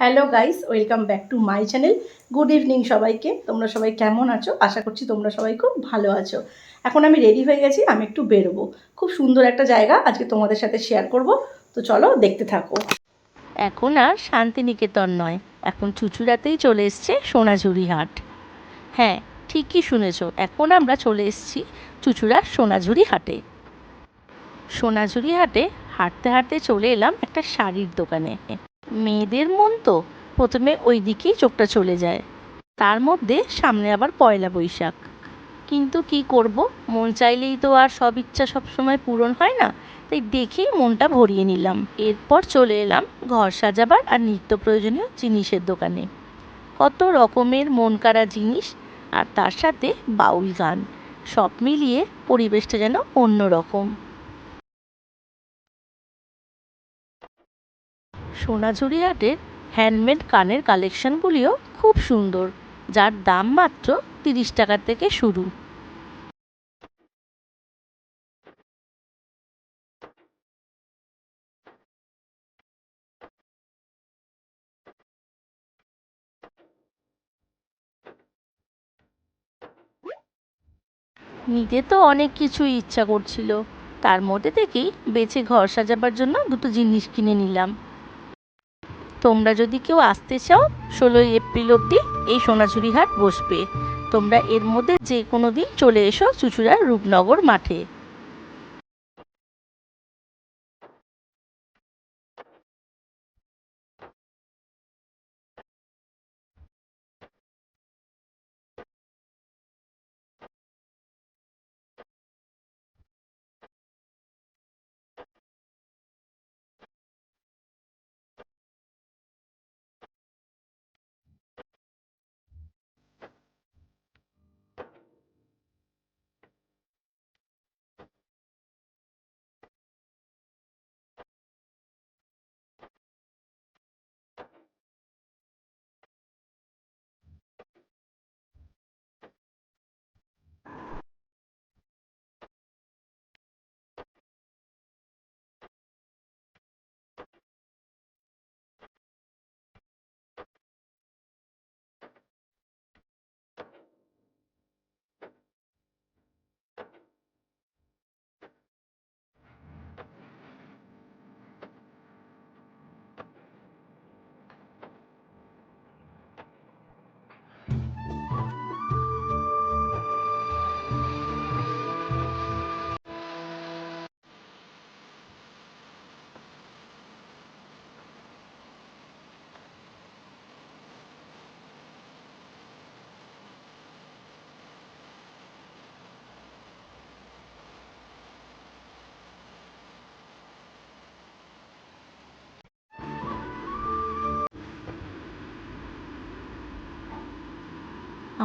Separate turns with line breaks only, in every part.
Hello guys, welcome back to my channel. Good evening সবাইকে। তোমরা সবাই কেমন আছো? আশা করছি তোমরা সবাই খুব ভালো আছো। এখন আমি রেডি হয়ে গেছি, আমি একটু বেরোবো। খুব সুন্দর একটা জায়গা আজকে তোমাদের সাথে শেয়ার করব, তো চলো দেখতে থাকো।
এখন আর শান্তিনিকেতন নয়, এখন চুঁচুড়াতেই চলে এসছে সোনাঝুরি হাট। হ্যাঁ, ঠিকই শুনেছ, এখন আমরা চলে এসেছি চুঁচুড়ার সোনাঝুরি হাটে। সোনাঝুরি হাটে হাঁটতে হাঁটতে চলে এলাম একটা শাড়ির দোকানে। মেয়েদের মন তো প্রথমে ওই দিকেই চোখটা চলে যায়, তার মধ্যে সামনে আবার পয়লা বৈশাখ। কিন্তু কি করব, মন চাইলেই তো আর সব ইচ্ছা সবসময় পূরণ হয় না, তাই দেখেই মনটা ভরিয়ে নিলাম। এরপর চলে এলাম ঘর সাজাবার আর নিত্য প্রয়োজনীয় জিনিসের দোকানে। কত রকমের মন কাড়া জিনিস, আর তার সাথে বাউল গান, সব মিলিয়ে পরিবেশটা যেন অন্যরকম। সোনাঝুরি হাটের হ্যান্ডমেড কানের কালেকশনগুলিও খুব সুন্দর, যার দাম মাত্র 30 টাকা থেকে শুরু। নিতে তো অনেক কিছুই ইচ্ছা করছিল, তার মধ্যে থেকেই বেছে ঘর সাজাবার জন্য দুটো জিনিস কিনে নিলাম। তোমরা যদি কেউ আসতে চাও, 16 এপ্রিল অবধি এই সোনাঝুরি হাট বসবে। তোমরা এর মধ্যে যে কোনো দিন চলে এসো চুঁচুড়ার রূপনগর মাঠে।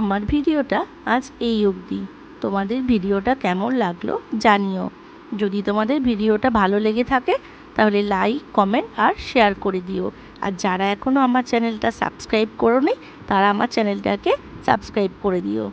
আমার ভিডিওটা আজ এই অবধি। তোমাদের ভিডিওটা কেমন লাগলো জানিও। যদি তোমাদের ভিডিওটা ভালো লেগে থাকে তাহলে লাইক, কমেন্ট আর শেয়ার করে দিও। আর যারা এখনও আমার চ্যানেলটা সাবস্ক্রাইব করোনি, তারা আমার চ্যানেলটাকে সাবস্ক্রাইব করে দিও।